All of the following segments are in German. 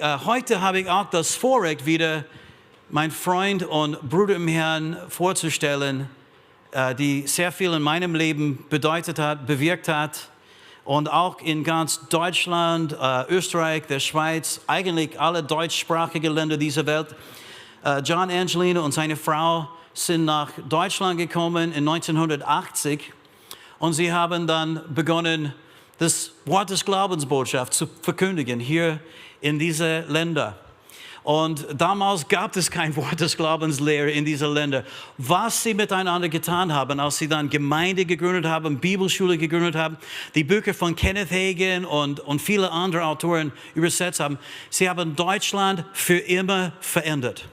Heute habe ich auch das Vorrecht, wieder meinen Freund und Bruder im Herrn vorzustellen, die sehr viel in meinem Leben bedeutet hat, bewirkt hat. Und auch in ganz Deutschland, Österreich, der Schweiz, eigentlich alle deutschsprachigen Länder dieser Welt. John, Angelina und seine Frau sind nach Deutschland gekommen in 1980 und sie haben dann begonnen, das Wort des Glaubensbotschaft zu verkündigen hier in diese Länder. Und damals gab es kein Wort des Glaubenslehre in diesen Ländern. Was sie miteinander getan haben, als sie dann Gemeinde gegründet haben, Bibelschule gegründet haben, die Bücher von Kenneth Hagin und viele andere Autoren übersetzt haben, sie haben Deutschland für immer verändert.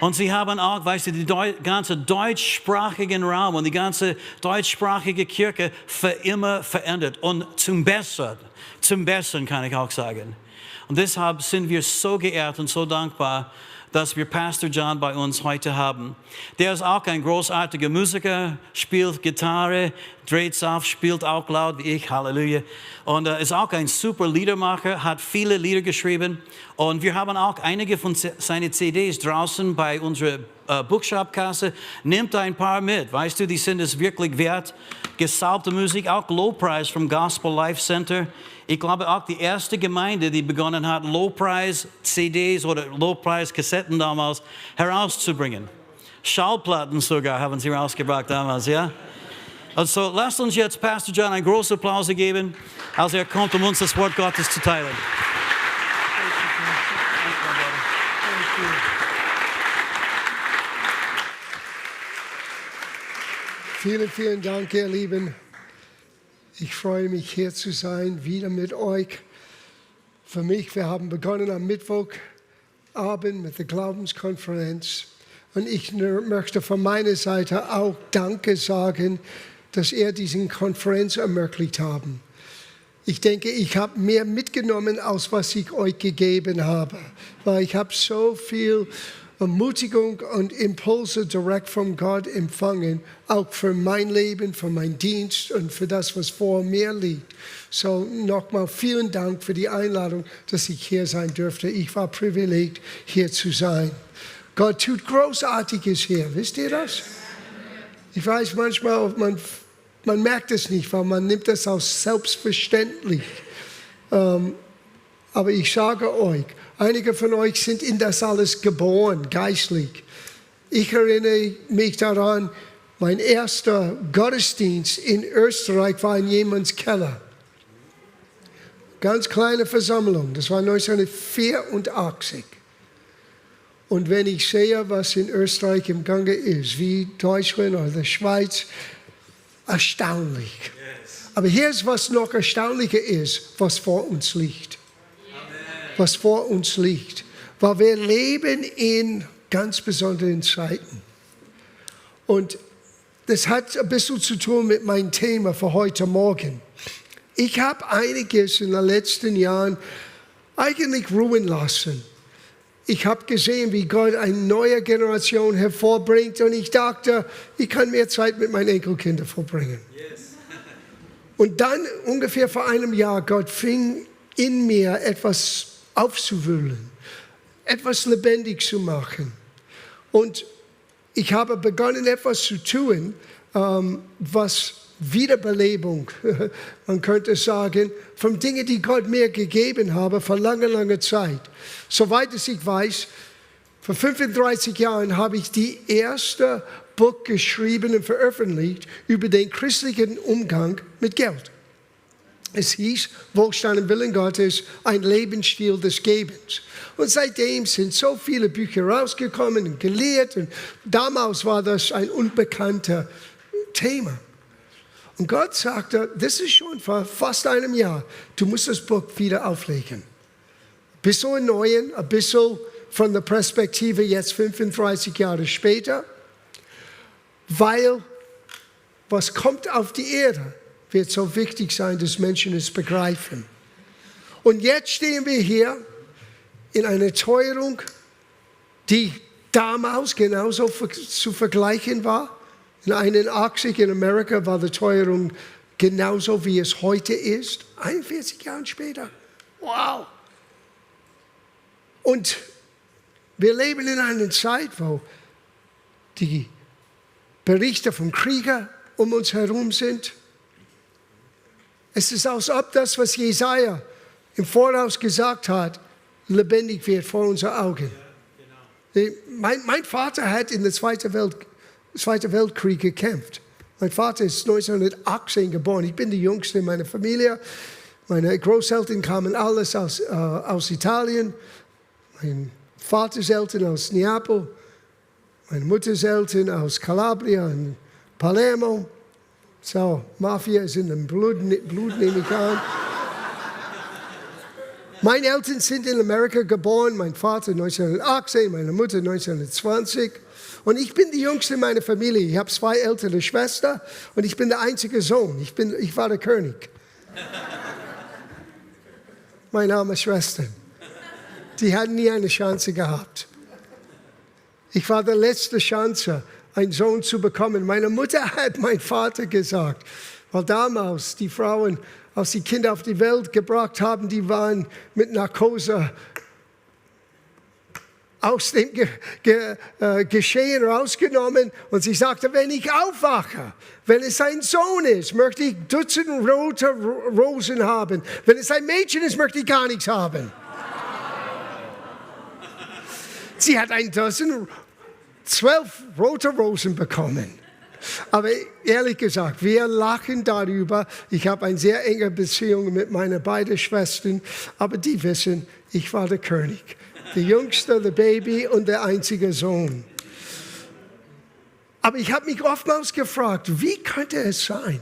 Und sie haben auch, weißt du, den ganzen deutschsprachigen Raum und die ganze deutschsprachige Kirche für immer verändert. Und zum Besseren kann ich auch sagen. Und deshalb sind wir so geehrt und so dankbar, dass wir Pastor John bei uns heute haben. Der ist auch ein großartiger Musiker, spielt Gitarre, dreht auf, spielt auch laut wie ich, Halleluja. Und ist auch ein super Liedermacher, hat viele Lieder geschrieben. Und wir haben auch einige von seinen CDs draußen bei unserer Bookshop-Kasse. Nehmt ein paar mit, weißt du, die sind es wirklich wert. Gesalbte Musik, auch Lowpreis vom Gospel Life Center. Ich glaube auch die erste Gemeinde, die begonnen hat, Lowpreis-CDs oder Lowpreis-Kassetten damals herauszubringen. Schallplatten sogar haben sie rausgebracht damals, ja. Also lasst uns jetzt Pastor John einen großen Applaus geben, als er kommt, um uns das Wort Gottes zu teilen. Vielen, vielen Dank, ihr Lieben. Ich freue mich, hier zu sein, wieder mit euch. Für mich, wir haben begonnen am Mittwochabend mit der Glaubenskonferenz. Und ich möchte von meiner Seite auch Danke sagen, dass ihr diese Konferenz ermöglicht haben. Ich denke, ich habe mehr mitgenommen, als was ich euch gegeben habe. Weil ich habe so viel Ermutigung und Impulse direkt von Gott empfangen, auch für mein Leben, für meinen Dienst und für das, was vor mir liegt. So nochmal vielen Dank für die Einladung, dass ich hier sein durfte. Ich war privilegiert, hier zu sein. Gott tut Großartiges hier, wisst ihr das? Ich weiß manchmal, man merkt es nicht, weil man nimmt das als selbstverständlich. Aber ich sage euch, einige von euch sind in das alles geboren, geistlich. Ich erinnere mich daran, mein erster Gottesdienst in Österreich war in jemands Keller. Ganz kleine Versammlung, das war 1984. Und wenn ich sehe, was in Österreich im Gange ist, wie Deutschland oder die Schweiz, erstaunlich. Yes. Aber hier ist, was noch erstaunlicher ist, was vor uns liegt. Was vor uns liegt. Weil wir leben in ganz besonderen Zeiten. Und das hat ein bisschen zu tun mit meinem Thema für heute Morgen. Ich habe einiges in den letzten Jahren eigentlich ruhen lassen. Ich habe gesehen, wie Gott eine neue Generation hervorbringt und ich dachte, ich kann mehr Zeit mit meinen Enkelkindern verbringen. Yes. Und dann ungefähr vor einem Jahr, Gott fing in mir etwas aufzuwühlen, etwas lebendig zu machen. Und ich habe begonnen, etwas zu tun, was Wiederbelebung, man könnte sagen, von Dingen, die Gott mir gegeben habe, vor langer, langer Zeit. Soweit es ich weiß, vor 35 Jahren habe ich die erste Buch geschrieben und veröffentlicht über den christlichen Umgang mit Geld. Es hieß, Wohlstand im Willen Gottes, ein Lebensstil des Gebens. Und seitdem sind so viele Bücher rausgekommen und gelehrt. Und damals war das ein unbekannter Thema. Und Gott sagte, das ist schon vor fast einem Jahr, du musst das Buch wieder auflegen. Ein bisschen erneuern, ein bisschen von der Perspektive jetzt 35 Jahre später. Weil was kommt auf die Erde, wird so wichtig sein, dass Menschen es begreifen. Und jetzt stehen wir hier in einer Teuerung, die damals genauso zu vergleichen war. In 81 in Amerika war die Teuerung genauso, wie es heute ist. 41 Jahre später. Wow. Und wir leben in einer Zeit, wo die Berichte von Kriegen um uns herum sind. Es ist, als ob das, was Jesaja im Voraus gesagt hat, lebendig wird vor unseren Augen. Mein Vater hat in der Zweiten Weltkrieg gekämpft. Mein Vater ist 1918 geboren. Ich bin die Jüngste in meiner Familie. Meine Großeltern kamen alles aus Italien. Mein Vaters Eltern aus Neapel. Meine Mutters Eltern aus Calabria und Palermo. So, Mafia ist in dem Blut nehme ich an. Meine Eltern sind in Amerika geboren. Mein Vater 1918, meine Mutter 1920. Und ich bin die Jüngste in meiner Familie. Ich habe 2 ältere Schwestern und ich bin der einzige Sohn. Ich war der König. Meine arme Schwestern. Die hatten nie eine Chance gehabt. Ich war der letzte Chance, einen Sohn zu bekommen. Meine Mutter hat mein Vater gesagt, weil damals die Frauen, als die Kinder auf die Welt gebracht haben, die waren mit Narkose aus dem Geschehen rausgenommen. Und sie sagte, wenn ich aufwache, wenn es ein Sohn ist, möchte ich Dutzend rote Rosen haben. Wenn es ein Mädchen ist, möchte ich gar nichts haben. Sie hat 12 rote Rosen bekommen. Aber ehrlich gesagt, wir lachen darüber. Ich habe eine sehr enge Beziehung mit meinen beiden Schwestern. Aber die wissen, ich war der König. Der Jüngste, der Baby und der einzige Sohn. Aber ich habe mich oftmals gefragt, wie könnte es sein,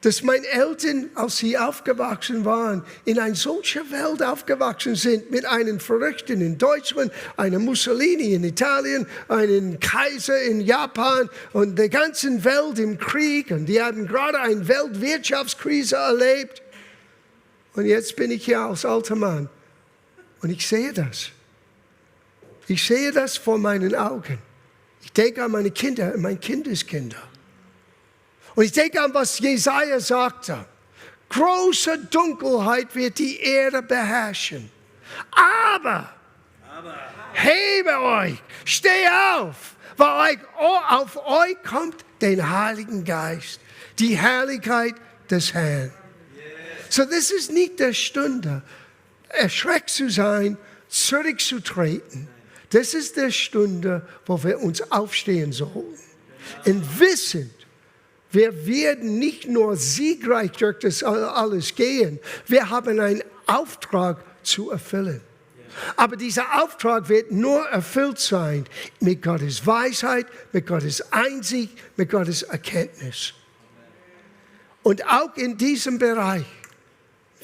dass meine Eltern, als sie aufgewachsen waren, in einer solchen Welt aufgewachsen sind, mit einem Verrückten in Deutschland, einem Mussolini in Italien, einem Kaiser in Japan und der ganzen Welt im Krieg. Und die hatten gerade eine Weltwirtschaftskrise erlebt. Und jetzt bin ich hier als alter Mann und ich sehe das. Ich sehe das vor meinen Augen. Ich denke an meine Kinder und meine Kindeskinder. Und ich denke an, was Jesaja sagte. Große Dunkelheit wird die Erde beherrschen. Aber hebe euch, steh auf, weil auf euch kommt den Heiligen Geist, die Herrlichkeit des Herrn. So, das ist nicht die Stunde, erschreckt zu sein, zurückzutreten. Das ist die Stunde, wo wir uns aufstehen sollen. Und wissen, wir werden nicht nur siegreich durch das alles gehen, wir haben einen Auftrag zu erfüllen. Aber dieser Auftrag wird nur erfüllt sein mit Gottes Weisheit, mit Gottes Einsicht, mit Gottes Erkenntnis. Und auch in diesem Bereich,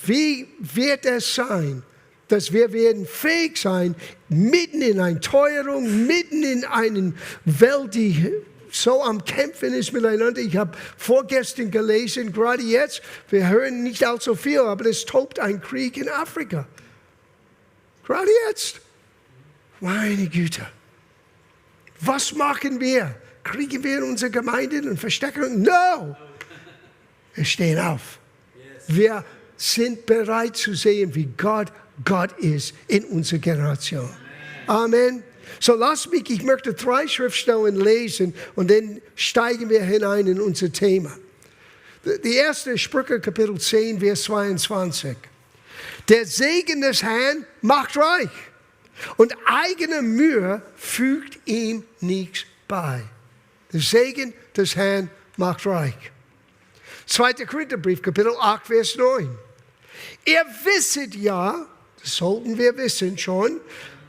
wie wird es sein, dass wir werden fähig sein, mitten in einer Teuerung, mitten in einer Welt, die so am Kämpfen ist miteinander. Ich habe vorgestern gelesen, gerade jetzt, wir hören nicht allzu viel, aber es tobt ein Krieg in Afrika. Gerade jetzt. Meine Güte. Was machen wir? Kriegen wir unsere Gemeinden und verstecken uns? No! Wir stehen auf. Wir sind bereit zu sehen, wie Gott ist in unserer Generation. Amen. So ich möchte 3 Schriftstellen lesen und dann steigen wir hinein in unser Thema. Die erste Sprüche, Kapitel 10, Vers 22. Der Segen des Herrn macht reich und eigene Mühe fügt ihm nichts bei. Der Segen des Herrn macht reich. 2. Korintherbrief, Kapitel 8, Vers 9. Ihr wisset ja, das sollten wir wissen schon,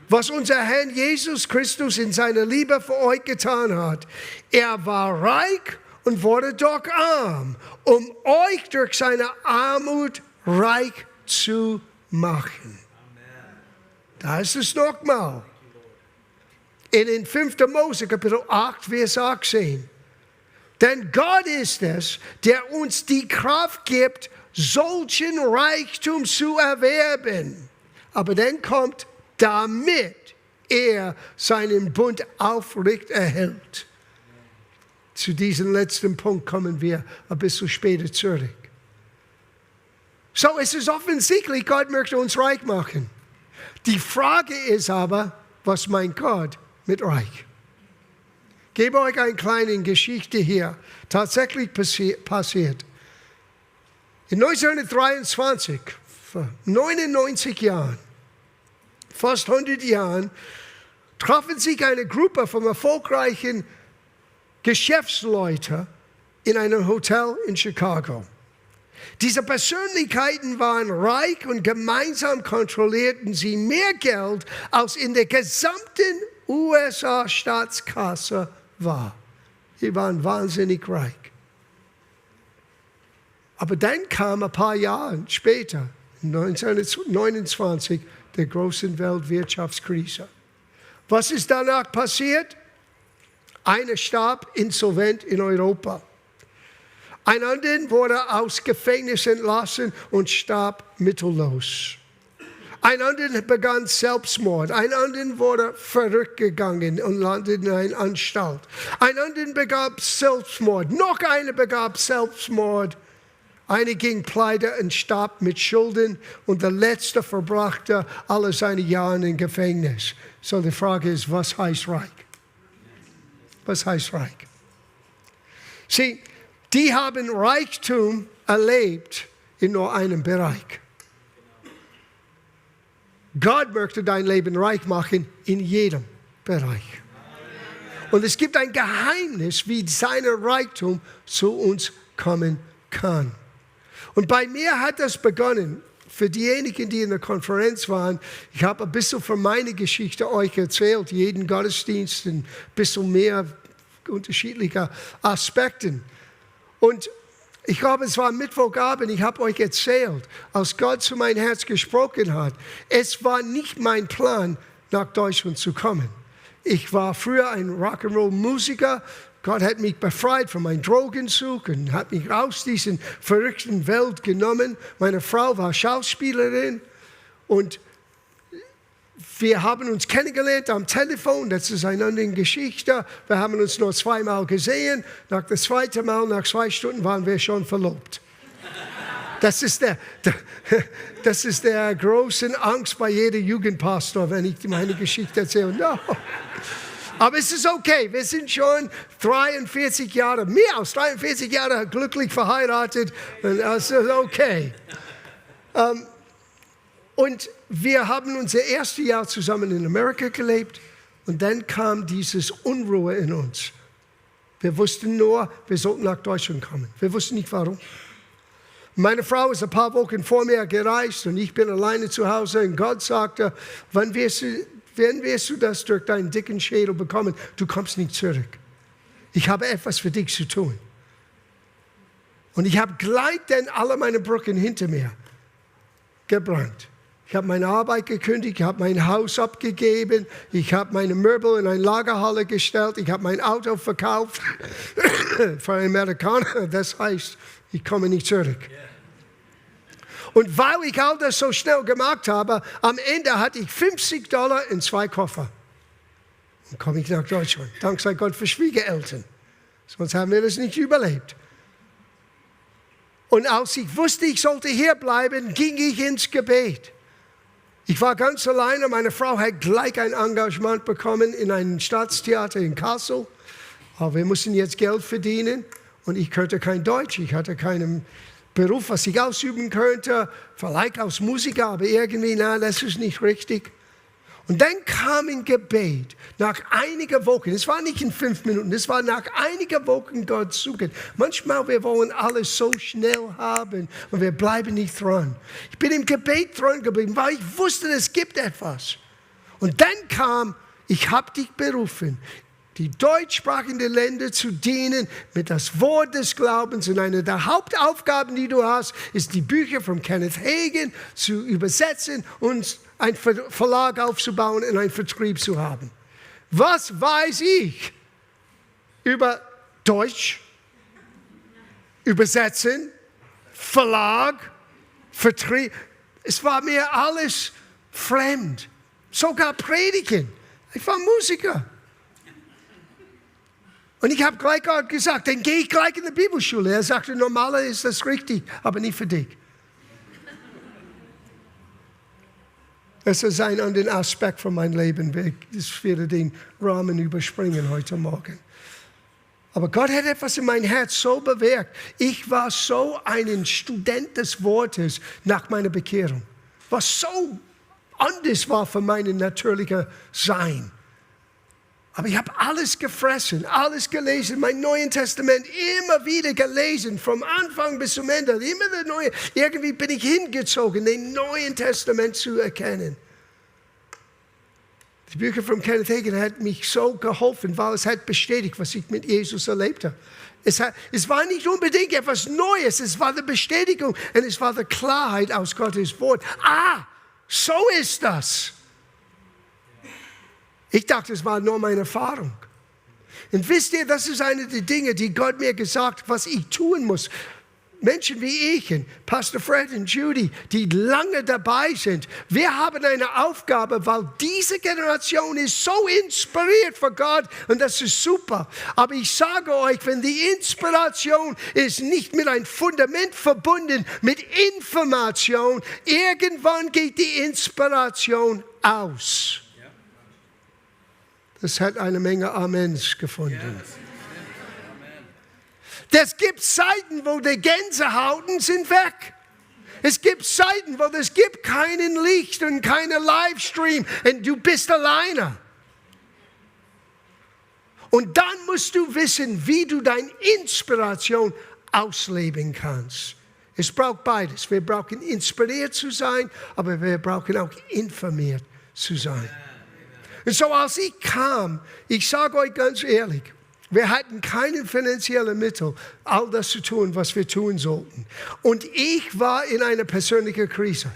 was unser Herr Jesus Christus in seiner Liebe für euch getan hat. Er war reich und wurde doch arm, um euch durch seine Armut reich zu machen. Da ist es nochmal. In den 5. Mose, Kapitel 8, Vers 18. Denn Gott ist es, der uns die Kraft gibt, solchen Reichtum zu erwerben. Aber dann kommt, damit er seinen Bund aufrecht erhält. Zu diesem letzten Punkt kommen wir ein bisschen später zurück. So, es ist offensichtlich, Gott möchte uns reich machen. Die Frage ist aber, was meint Gott mit reich? Ich gebe euch eine kleine Geschichte hier. Tatsächlich passiert. In 1923, vor 99 Jahren, fast 100 Jahren, trafen sich eine Gruppe von erfolgreichen Geschäftsleuten in einem Hotel in Chicago. Diese Persönlichkeiten waren reich und gemeinsam kontrollierten sie mehr Geld, als in der gesamten USA-Staatskasse war. Sie waren wahnsinnig reich. Aber dann kam ein paar Jahre später, 1929, der großen Weltwirtschaftskrise. Was ist danach passiert? Einer starb insolvent in Europa. Ein anderer wurde aus Gefängnis entlassen und starb mittellos. Ein anderer begann Selbstmord. Ein anderer wurde verrückt gegangen und landete in einer Anstalt. Ein anderer begab Selbstmord. Noch einer begab Selbstmord. Einer ging pleite und starb mit Schulden. Und der Letzte verbrachte alle seine Jahre im Gefängnis. So die Frage ist, was heißt reich? Was heißt reich? Sieh, die haben Reichtum erlebt in nur einem Bereich. Gott möchte dein Leben reich machen in jedem Bereich. Und es gibt ein Geheimnis, wie sein Reichtum zu uns kommen kann. Und bei mir hat das begonnen. Für diejenigen, die in der Konferenz waren, ich habe ein bisschen von meiner Geschichte euch erzählt, jeden Gottesdienst, ein bisschen mehr unterschiedliche Aspekten. Und ich glaube, es war Mittwochabend, ich habe euch erzählt, als Gott zu meinem Herz gesprochen hat, es war nicht mein Plan, nach Deutschland zu kommen. Ich war früher ein Rock'n'Roll-Musiker. Gott hat mich befreit von meinem Drogensucht und hat mich aus dieser verrückten Welt genommen. Meine Frau war Schauspielerin und wir haben uns kennengelernt am Telefon. Das ist eine andere Geschichte. Wir haben uns nur zweimal gesehen. Nach dem zweiten Mal, nach 2 Stunden, waren wir schon verlobt. Das ist der große Angst bei jedem Jugendpastor, wenn ich meine Geschichte erzähle. No. Aber es ist okay, wir sind schon 43 Jahre, mehr als 43 Jahre glücklich verheiratet. Und das ist okay. Und wir haben unser erstes Jahr zusammen in Amerika gelebt. Und dann kam dieses Unruhe in uns. Wir wussten nur, wir sollten nach Deutschland kommen. Wir wussten nicht warum. Meine Frau ist ein paar Wochen vor mir gereist und ich bin alleine zu Hause. Und Gott sagte, wann wirst du das durch deinen dicken Schädel bekommen? Du kommst nicht zurück. Ich habe etwas für dich zu tun. Und ich habe gleich dann alle meine Brücken hinter mir gebrannt. Ich habe meine Arbeit gekündigt, ich habe mein Haus abgegeben, ich habe meine Möbel in eine Lagerhalle gestellt, ich habe mein Auto verkauft für einen Amerikaner. Das heißt, ich komme nicht zurück. Und weil ich all das so schnell gemacht habe, am Ende hatte ich $50 in 2 Koffer. Dann komme ich nach Deutschland. Dank sei Gott für Schwiegereltern. Sonst haben wir das nicht überlebt. Und als ich wusste, ich sollte hier bleiben, ging ich ins Gebet. Ich war ganz alleine. Meine Frau hat gleich ein Engagement bekommen in einem Staatstheater in Kassel. Aber wir mussten jetzt Geld verdienen. Und ich konnte kein Deutsch. Ich hatte keinen Beruf, was ich ausüben könnte. Vielleicht als Musiker, aber irgendwie, das ist nicht richtig. Und dann kam ein Gebet. Nach einigen Wochen, es war nicht in 5 Minuten, es war nach einigen Wochen Gott suchen. Manchmal, wir wollen alles so schnell haben und wir bleiben nicht dran. Ich bin im Gebet dran geblieben, weil ich wusste, es gibt etwas. Und dann kam, ich habe dich berufen, die deutschsprachigen Länder zu dienen mit das Wort des Glaubens. Und eine der Hauptaufgaben, die du hast, ist die Bücher von Kenneth Hagin zu übersetzen und einen Verlag aufzubauen und einen Vertrieb zu haben. Was weiß ich über Deutsch, Übersetzen, Verlag, Vertrieb? Es war mir alles fremd. Sogar Predigen. Ich war Musiker. Und ich habe gleich Gott gesagt, dann gehe ich gleich in die Bibelschule. Er sagte, normalerweise ist das richtig, aber nicht für dich. Es ist ein anderer Aspekt von meinem Leben. Ich werde den Rahmen überspringen heute Morgen. Aber Gott hat etwas in mein Herz so bewirkt. Ich war so ein Student des Wortes nach meiner Bekehrung. Was so anders war von meinem natürlichen Sein. Aber ich habe alles gefressen, alles gelesen, mein Neues Testament immer wieder gelesen, vom Anfang bis zum Ende, immer das Neue. Irgendwie bin ich hingezogen, den Neuen Testament zu erkennen. Die Bücher von Kenneth Hagin hat mich so geholfen, weil es hat bestätigt, was ich mit Jesus erlebt habe. Es war nicht unbedingt etwas Neues, es war die Bestätigung und es war die Klarheit aus Gottes Wort. So ist das. Ich dachte, es war nur meine Erfahrung. Und wisst ihr, das ist eine der Dinge, die Gott mir gesagt hat, was ich tun muss. Menschen wie ich und Pastor Fred und Judy, die lange dabei sind, wir haben eine Aufgabe, weil diese Generation ist so inspiriert von Gott und das ist super. Aber ich sage euch, wenn die Inspiration ist nicht mit einem Fundament verbunden, mit Information, irgendwann geht die Inspiration aus. Das hat eine Menge Amens gefunden. Es gibt Zeiten, wo die Gänsehauten sind weg. Es gibt Zeiten, wo es gibt keinen Licht und keinen Livestream und du bist alleine. Und dann musst du wissen, wie du deine Inspiration ausleben kannst. Es braucht beides. Wir brauchen inspiriert zu sein, aber wir brauchen auch informiert zu sein. Und so als ich kam, ich sage euch ganz ehrlich, wir hatten keine finanziellen Mittel, all das zu tun, was wir tun sollten. Und ich war in einer persönlichen Krise.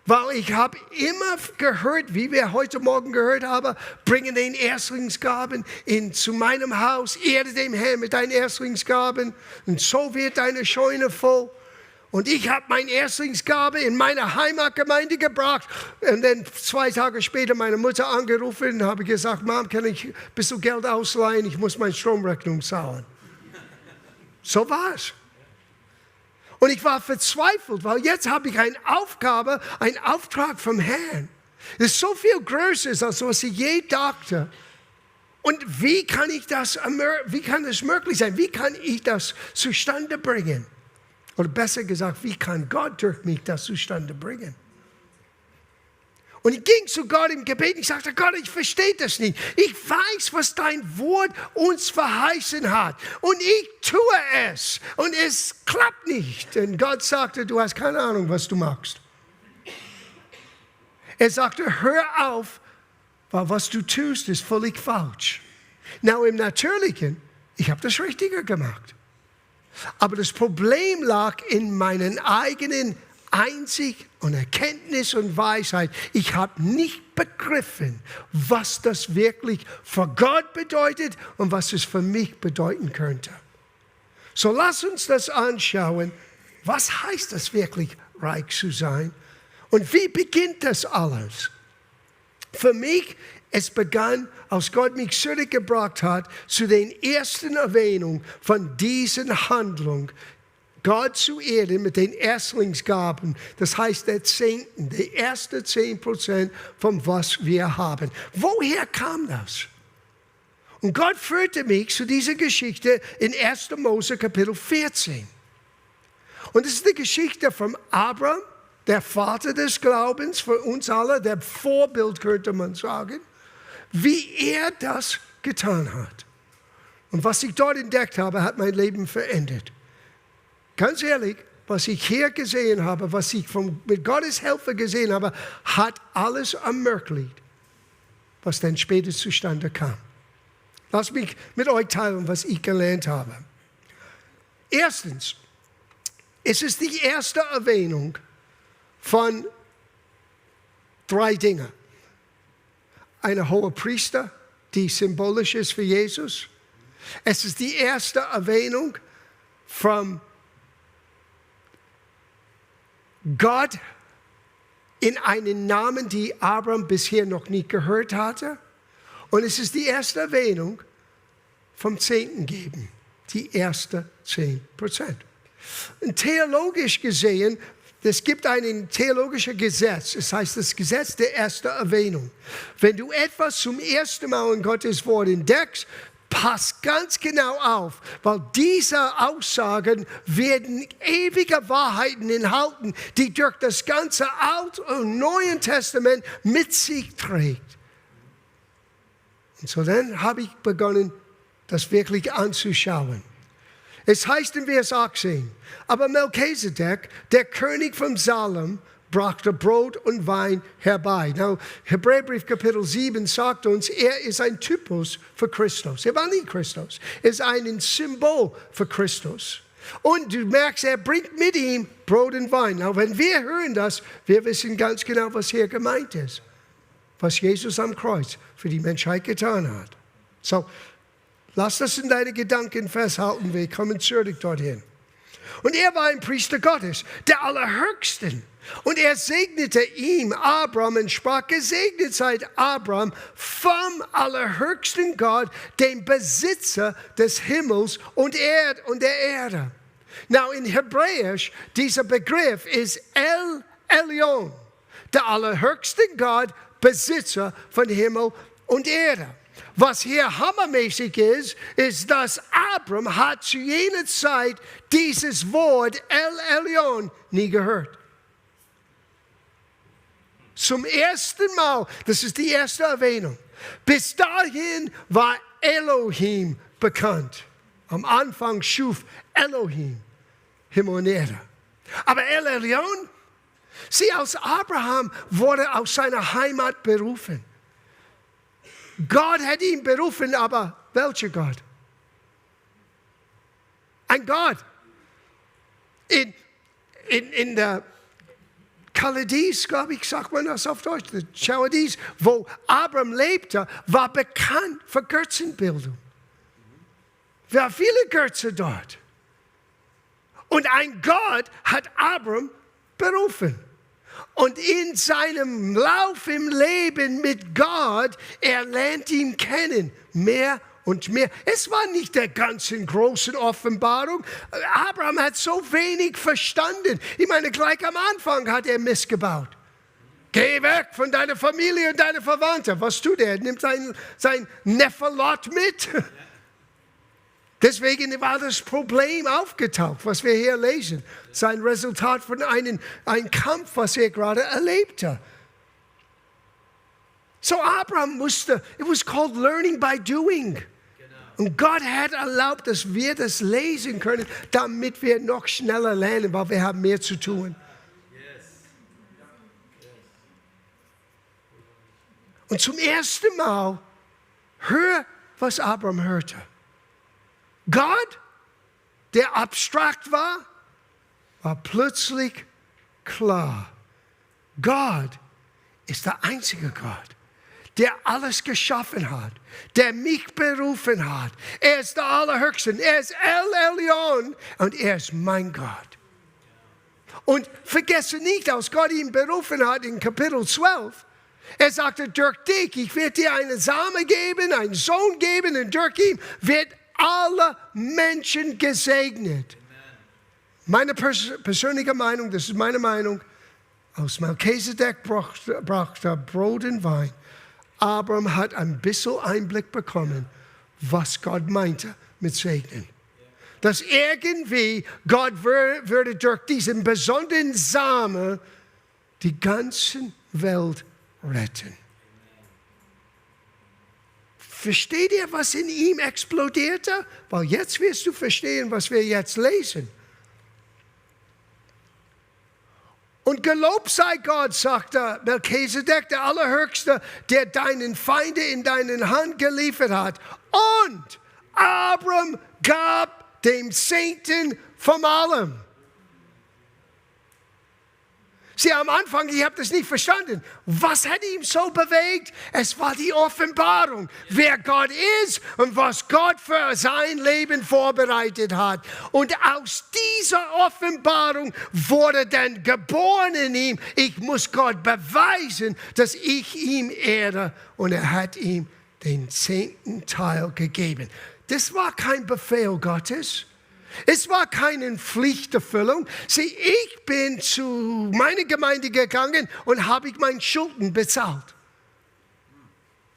Weil ich habe immer gehört, wie wir heute Morgen gehört haben, bringe den Erstlingsgaben zu meinem Haus, ehre dem Herrn mit deinen Erstlingsgaben und so wird deine Scheune voll. Und ich habe meine Erstlingsgabe in meine Heimatgemeinde gebracht. Und dann 2 Tage später meine Mutter angerufen und habe gesagt, Mom, kann ich ein bisschen Geld ausleihen? Ich muss meine Stromrechnung zahlen. So war es. Und ich war verzweifelt, weil jetzt habe ich eine Aufgabe, einen Auftrag vom Herrn. Das ist so viel größer, als was ich je dachte. Und wie kann das möglich sein? Wie kann ich das zustande bringen? Oder besser gesagt, wie kann Gott durch mich das zustande bringen? Und ich ging zu Gott im Gebet und ich sagte, Gott, ich verstehe das nicht. Ich weiß, was dein Wort uns verheißen hat. Und ich tue es. Und es klappt nicht. Und Gott sagte, du hast keine Ahnung, was du machst. Er sagte, hör auf, weil was du tust, ist völlig falsch. Na, im Natürlichen, ich habe das Richtige gemacht. Aber das Problem lag in meinen eigenen Einsicht und Erkenntnis und Weisheit. Ich habe nicht begriffen, was das wirklich für Gott bedeutet und was es für mich bedeuten könnte. So lass uns das anschauen. Was heißt es wirklich, reich zu sein? Und wie beginnt das alles? Für mich, es begann, als Gott mich zurückgebracht hat zu den ersten Erwähnungen von dieser Handlung, Gott zu ehren mit den Erstlingsgaben, das heißt der Zehnten, die ersten 10% von was wir haben. Woher kam das? Und Gott führte mich zu dieser Geschichte in 1. Mose Kapitel 14. Und das ist die Geschichte von Abraham, der Vater des Glaubens für uns alle, der Vorbild könnte man sagen, wie er das getan hat. Und was ich dort entdeckt habe, hat mein Leben verändert. Ganz ehrlich, was ich hier gesehen habe, was ich mit Gottes Hilfe gesehen habe, hat alles ermöglicht, was dann später zustande kam. Lass mich mit euch teilen, was ich gelernt habe. Erstens, es ist die erste Erwähnung von 3 Dingen. Eine hohe Priester, die symbolisch ist für Jesus. Es ist die erste Erwähnung von Gott in einen Namen, die Abraham bisher noch nie gehört hatte. Und es ist die erste Erwähnung vom Zehnten geben. Die erste 10%. Und theologisch gesehen es gibt ein theologisches Gesetz, es heißt das Gesetz der ersten Erwähnung. Wenn du etwas zum ersten Mal in Gottes Wort entdeckst, pass ganz genau auf, weil diese Aussagen werden ewige Wahrheiten enthalten, die durch das ganze Alten und Neuen Testament mit sich trägt. Und so dann habe ich begonnen, das wirklich anzuschauen. Es heißt in Vers 18, aber Melchisedek, der König von Salem, brachte Brot und Wein herbei. Now, Hebräerbrief Kapitel 7 sagt uns, er ist ein Typus für Christus. Er war nie Christus. Er ist ein Symbol für Christus. Und du merkst, er bringt mit ihm Brot und Wein. Now, wenn wir hören das, wir wissen ganz genau, was hier gemeint ist. Was Jesus am Kreuz für die Menschheit getan hat. So, lass das in deine Gedanken festhalten, wir kommen zurück dorthin. Und er war ein Priester Gottes, der Allerhöchsten. Und er segnete ihm, Abraham, und sprach, gesegnet sei Abraham vom Allerhöchsten Gott, dem Besitzer des Himmels und der Erde. Now in Hebräisch, dieser Begriff ist El Elyon, der Allerhöchste Gott, Besitzer von Himmel und Erde. Was hier hammermäßig ist, ist, dass Abraham hat zu jener Zeit dieses Wort El Elyon nie gehört. Zum ersten Mal, das ist die erste Erwähnung. Bis dahin war Elohim bekannt. Am Anfang schuf Elohim Himmel und Erde. Aber El Elyon, sieh, als Abraham wurde aus seiner Heimat berufen. Gott hat ihn berufen, aber welcher Gott? Ein Gott. In der Chaldees, glaube ich, sagt man das auf Deutsch, der Chaldees, wo Abraham lebte, war bekannt für Götzenbildung. Es waren viele Götze dort. Und ein Gott hat Abraham berufen. Und in seinem Lauf im Leben mit Gott, er lernt ihn kennen, mehr und mehr. Es war nicht der ganzen großen Offenbarung. Abraham hat so wenig verstanden. Ich meine, gleich am Anfang hat er missgebaut. Geh weg von deiner Familie und deiner Verwandten. Was tut er? Er nimmt sein Neffe Lot mit. Deswegen war das Problem aufgetaucht, was wir hier lesen. Sein Resultat von einem Kampf, was er gerade erlebte. So Abraham musste, it was called learning by doing. Und Gott hat erlaubt, dass wir das lesen können, damit wir noch schneller lernen, weil wir haben mehr zu tun. Und zum ersten Mal, hör, was Abraham hörte. Gott, der abstrakt war plötzlich klar. Gott ist der einzige Gott, der alles geschaffen hat, der mich berufen hat. Er ist der Allerhöchste, er ist El Elyon und er ist mein Gott. Und vergesse nicht, als Gott ihn berufen hat in Kapitel 12, er sagte, durch dich, ich werde dir einen Samen geben, einen Sohn geben und durch ihn wird alle Menschen gesegnet. Meine persönliche Meinung, das ist meine Meinung, aus Melchisedek brachte Brot und Wein. Abraham hat ein bisschen Einblick bekommen, was Gott meinte mit Segnen. Dass irgendwie Gott würde durch diesen besonderen Samen die ganze Welt retten. Versteht ihr, was in ihm explodierte? Weil jetzt wirst du verstehen, was wir jetzt lesen. Und gelobt sei Gott, sagte Melchisedek, der Allerhöchste, der deinen Feinde in deine Hand geliefert hat. Und Abraham gab dem Zehnten von allem. Sie am Anfang, ich habe das nicht verstanden. Was hat ihn so bewegt? Es war die Offenbarung, wer Gott ist und was Gott für sein Leben vorbereitet hat. Und aus dieser Offenbarung wurde dann geboren in ihm, ich muss Gott beweisen, dass ich ihm ehre. Und er hat ihm den 10. Teil gegeben. Das war kein Befehl Gottes. Es war keine Pflichterfüllung. Sieh, ich bin zu meiner Gemeinde gegangen und habe meine Schulden bezahlt.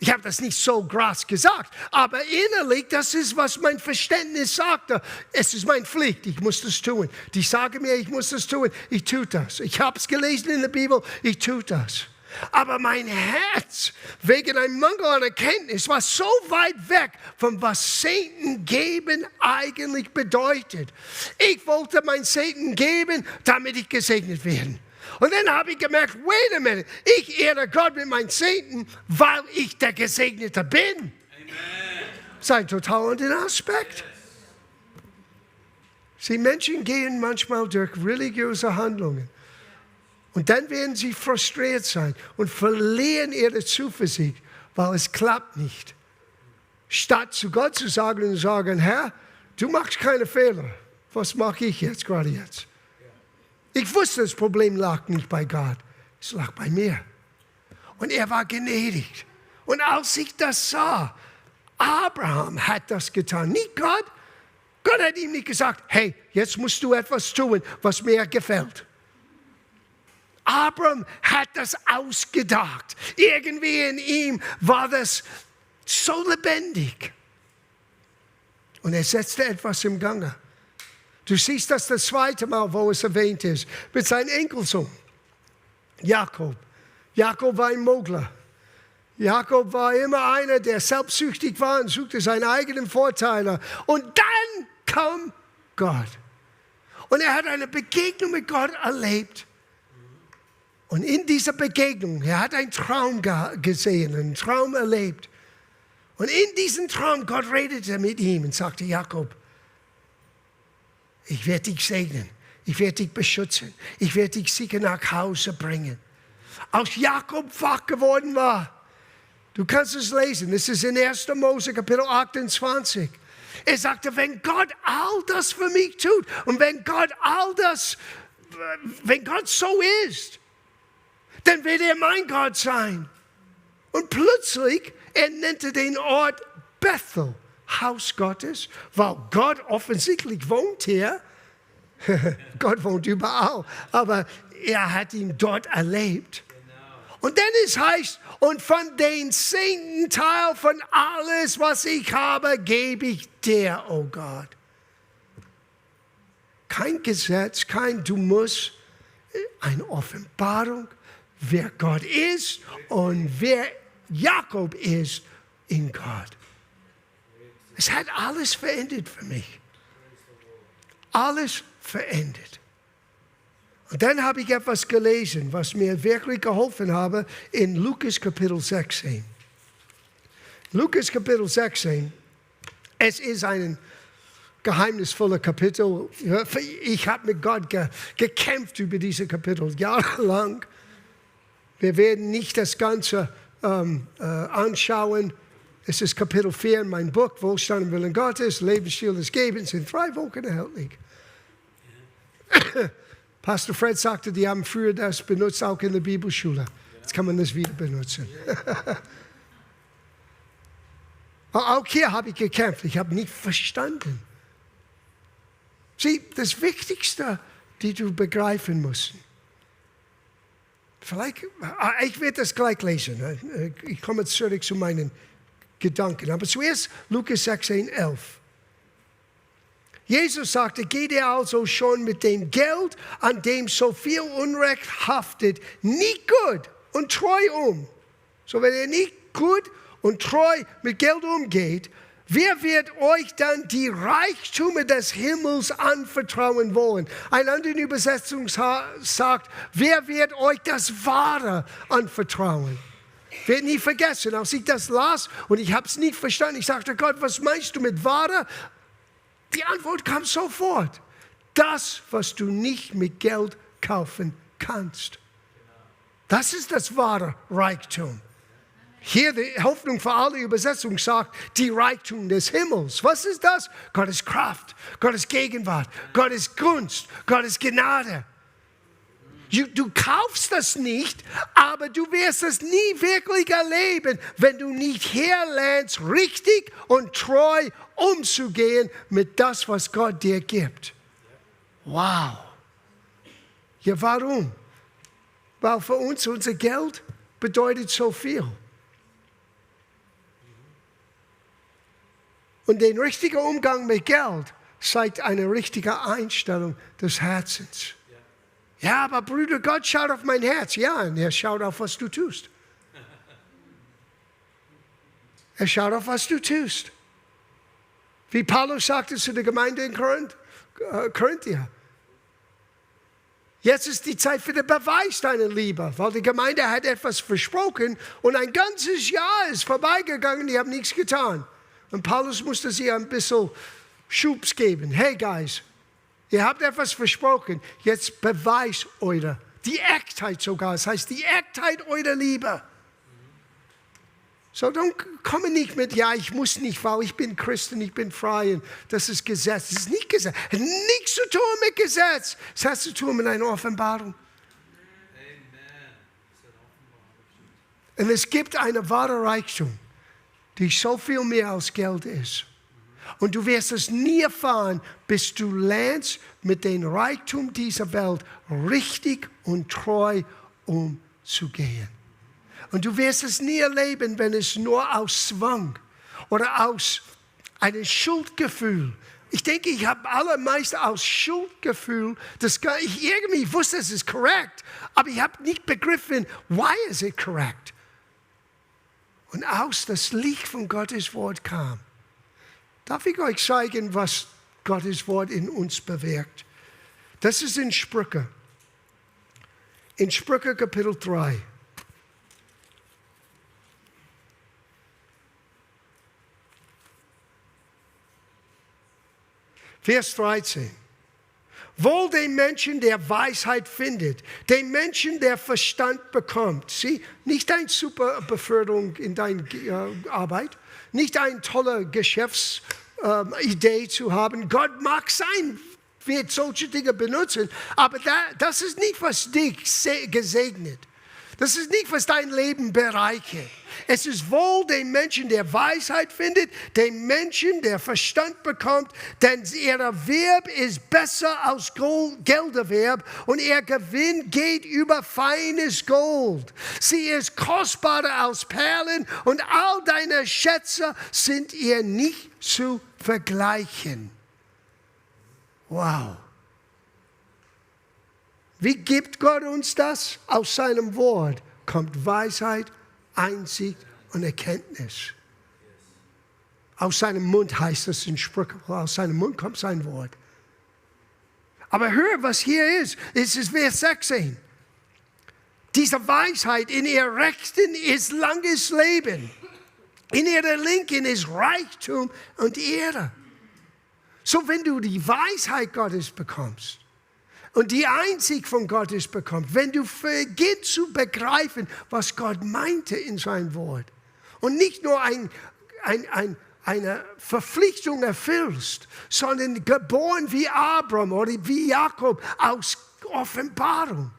Ich habe das nicht so krass gesagt, aber innerlich, das ist, was mein Verständnis sagte. Es ist meine Pflicht, ich muss das tun. Die sagen mir, ich muss das tun, ich tue das. Ich habe es gelesen in der Bibel, ich tue das. Aber mein Herz, wegen einem Mangel an Erkenntnis, war so weit weg von was Segen geben eigentlich bedeutet. Ich wollte mein Segen geben, damit ich gesegnet werde. Und dann habe ich gemerkt, wait a minute, ich ehre Gott mit meinem Segen, weil ich der Gesegnete bin. Amen. Das ist ein total anderer Aspekt. Sie Menschen gehen manchmal durch religiöse Handlungen. Und dann werden sie frustriert sein und verlieren ihre Zuversicht, weil es klappt nicht. Statt zu Gott zu sagen, Herr, du machst keine Fehler. Was mache ich jetzt, gerade jetzt? Ich wusste, das Problem lag nicht bei Gott, es lag bei mir. Und er war gnädig. Und als ich das sah, Abraham hat das getan, nicht Gott. Gott hat ihm nicht gesagt, hey, jetzt musst du etwas tun, was mir gefällt. Abraham hat das ausgedacht. Irgendwie in ihm war das so lebendig. Und er setzte etwas im Gange. Du siehst das zweite Mal, wo es erwähnt ist, mit seinem Enkelsohn, Jakob. Jakob war ein Mogler. Jakob war immer einer, der selbstsüchtig war und suchte seine eigenen Vorteile. Und dann kam Gott. Und er hat eine Begegnung mit Gott erlebt. Und in dieser Begegnung, er hat einen Traum gesehen, einen Traum erlebt. Und in diesem Traum, Gott redete mit ihm und sagte, Jakob, ich werde dich segnen, ich werde dich beschützen, ich werde dich sicher nach Hause bringen. Als Jakob wach geworden war, du kannst es lesen, es ist in 1. Mose Kapitel 28. Er sagte, wenn Gott all das für mich tut und wenn Gott so ist, dann wird er mein Gott sein. Und plötzlich, er nannte den Ort Bethel, Haus Gottes, weil Gott offensichtlich wohnt hier. Gott wohnt überall, aber er hat ihn dort erlebt. Und dann es heißt, und von den 10. Teil von alles, was ich habe, gebe ich dir, oh Gott. Kein Gesetz, kein Du musst, eine Offenbarung, wer Gott ist und wer Jakob ist in Gott. Es hat alles verändert für mich. Alles verändert. Und dann habe ich etwas gelesen, was mir wirklich geholfen habe, in Lukas Kapitel 16. Lukas Kapitel 16, es ist ein geheimnisvoller Kapitel. Ich habe mit Gott gekämpft über diese Kapitel, jahrelang. Wir werden nicht das Ganze anschauen. Es ist Kapitel 4 in meinem Buch, Wohlstand und Willen Gottes, Lebensstil des Gebens, in 3 Wochen erhältlich. Pastor Fred sagte, die haben früher das benutzt, auch in der Bibelschule. Jetzt kann man das wieder benutzen. Auch hier habe ich gekämpft, ich habe nicht verstanden. Sieh, das Wichtigste, die du begreifen musst. Vielleicht, ich werde das gleich lesen. Ich komme zurück zu meinen Gedanken. Aber zuerst Lukas 16, 11. Jesus sagte, geht ihr also schon mit dem Geld, an dem so viel Unrecht haftet, nicht gut und treu um. So, wenn ihr nicht gut und treu mit Geld umgeht, wer wird euch dann die Reichtümer des Himmels anvertrauen wollen? Eine andere Übersetzung sagt, wer wird euch das Wahre anvertrauen? Ich werde nie vergessen, als ich das las und ich habe es nicht verstanden. Ich sagte, Gott, was meinst du mit Wahre? Die Antwort kam sofort. Das, was du nicht mit Geld kaufen kannst. Das ist das wahre Reichtum. Hier die Hoffnung für alle Übersetzungen sagt, die Reichtum des Himmels. Was ist das? Gottes Kraft, Gottes Gegenwart, Gottes Gunst, Gottes Gnade. Du kaufst das nicht, aber du wirst es nie wirklich erleben, wenn du nicht herlernst, richtig und treu umzugehen mit das, was Gott dir gibt. Wow. Ja, warum? Weil für uns unser Geld bedeutet so viel. Und der richtige Umgang mit Geld zeigt eine richtige Einstellung des Herzens. Ja, aber Bruder, Gott schaut auf mein Herz. Ja, und er schaut auf, was du tust. Er schaut auf, was du tust. Wie Paulus sagte zu der Gemeinde in Korinther. Jetzt ist die Zeit für den Beweis deiner Liebe, weil die Gemeinde hat etwas versprochen und ein ganzes Jahr ist vorbeigegangen, die haben nichts getan. Und Paulus musste sie ein bisschen Schubs geben. Hey guys, ihr habt etwas versprochen, jetzt beweist eure, die Echtheit sogar, das heißt die Echtheit eurer Liebe. So, dann komme nicht mit, ja, ich muss nicht, weil ich bin Christ und ich bin frei und das ist Gesetz. Das ist nicht Gesetz. Es hat nichts zu tun mit Gesetz. Es hat zu tun mit einer Offenbarung. Und es gibt eine wahre Reichtum, die so viel mehr als Geld ist. Und du wirst es nie erfahren, bis du lernst, mit dem Reichtum dieser Welt richtig und treu umzugehen. Und du wirst es nie erleben, wenn es nur aus Zwang oder aus einem Schuldgefühl. Ich denke, ich habe allermeist aus Schuldgefühl, ich irgendwie wusste, es ist korrekt, aber ich habe nicht begriffen, why is it correct? Und aus das Licht von Gottes Wort kam. Darf ich euch zeigen, was Gottes Wort in uns bewirkt? Das ist in Sprüche. In Sprüche Kapitel 3. Vers 13. Wohl dem Menschen, der Weisheit findet, dem Menschen, der Verstand bekommt. Sieh, nicht eine super Beförderung in deiner Arbeit, nicht eine tolle Geschäftsidee zu haben. Gott mag sein, wird solche Dinge benutzen, aber das ist nicht, was dich gesegnet. Das ist nicht, was dein Leben bereichert. Es ist wohl dem Menschen, der Weisheit findet, dem Menschen, der Verstand bekommt, denn ihr Erwerb ist besser als Gelderwerb und ihr Gewinn geht über feines Gold. Sie ist kostbarer als Perlen und all deine Schätze sind ihr nicht zu vergleichen. Wow. Wie gibt Gott uns das? Aus seinem Wort kommt Weisheit, Einsicht und Erkenntnis. Aus seinem Mund heißt es in Sprüche, aus seinem Mund kommt sein Wort. Aber hör, was hier ist. Es ist Vers 16. Diese Weisheit in ihr Rechten ist langes Leben. In ihrer Linken ist Reichtum und Ehre. So, wenn du die Weisheit Gottes bekommst, und die Einsicht von Gottes bekommt, wenn du beginnst zu begreifen, was Gott meinte in sein Wort und nicht nur eine Verpflichtung erfüllst, sondern geboren wie Abraham oder wie Jakob aus Offenbarung,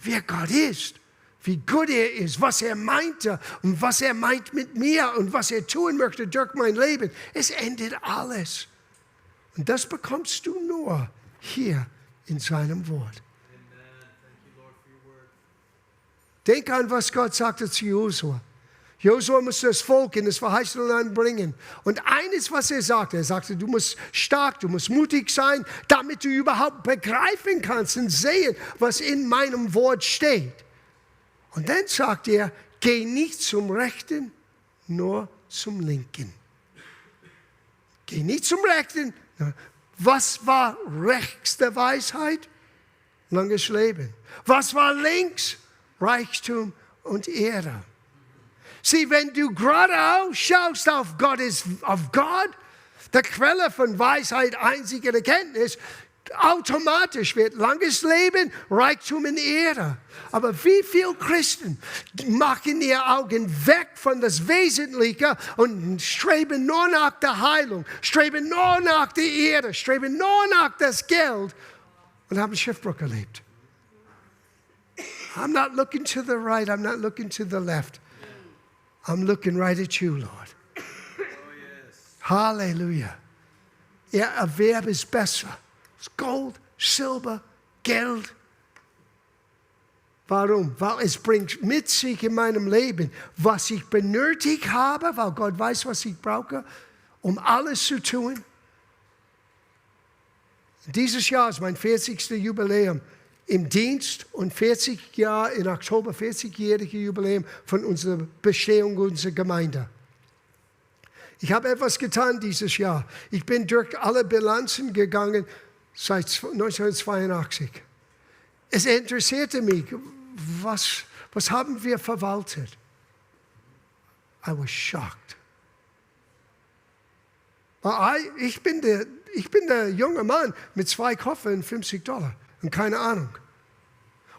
wer Gott ist, wie gut er ist, was er meinte und was er meint mit mir und was er tun möchte durch mein Leben. Es endet alles. Und das bekommst du nur hier in seinem Wort. Denk an, was Gott sagte zu Josua. Josua musste das Volk in das verheißene Land bringen. Und eines, was er sagte, du musst stark, du musst mutig sein, damit du überhaupt begreifen kannst und sehen, was in meinem Wort steht. Und dann sagt er, geh nicht zum Rechten, nur zum Linken. Geh nicht zum Rechten, was war rechts der Weisheit? Langes Leben. Was war links? Reichtum und Ehre. Sieh, wenn du geradeaus schaust auf Gott, der Quelle von Weisheit, Einsicht und Erkenntnis, automatisch wird langes Leben, Reichtum und Ehre. Aber wie viele Christen machen ihre Augen weg von das Wesentliche und streben nur nach der Heilung, streben nur nach der Ehre, streben nur nach das Geld und haben Schiffbruch erlebt. I'm not looking to the right. I'm not looking to the left. I'm looking right at you, Lord. Oh, yes. Halleluja. Er Erwerb ist besser. Gold, Silber, Geld. Warum? Weil es bringt mit sich in meinem Leben, was ich benötigt habe, weil Gott weiß, was ich brauche, um alles zu tun. Dieses Jahr ist mein 40. Jubiläum im Dienst und 40 Jahre im Oktober, 40-jährige Jubiläum von unserer Bestehung unserer Gemeinde. Ich habe etwas getan dieses Jahr. Ich bin durch alle Bilanzen gegangen seit 1982. Es interessierte mich, was haben wir verwaltet? I was shocked. Ich bin der junge Mann mit 2 Koffern und $50 und keine Ahnung.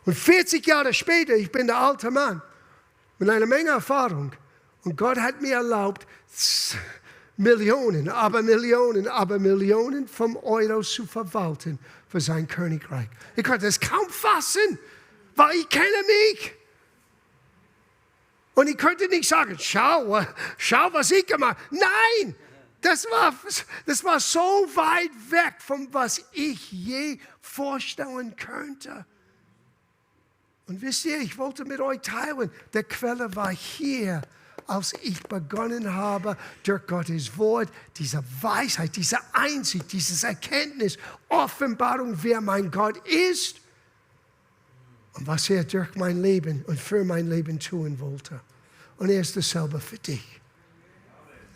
Und 40 Jahre später, ich bin der alte Mann mit einer Menge Erfahrung. Und Gott hat mir erlaubt, Millionen von Euros zu verwalten für sein Königreich. Ich konnte es kaum fassen, weil ich kenne mich. Und ich konnte nicht sagen, schau, was ich gemacht habe. Nein, das war so weit weg von was ich je vorstellen könnte. Und wisst ihr, ich wollte mit euch teilen, der Quelle war hier, als ich begonnen habe, durch Gottes Wort, diese Weisheit, diese Einsicht, diese Erkenntnis, Offenbarung, wer mein Gott ist und was er durch mein Leben und für mein Leben tun wollte. Und er ist dasselbe für dich.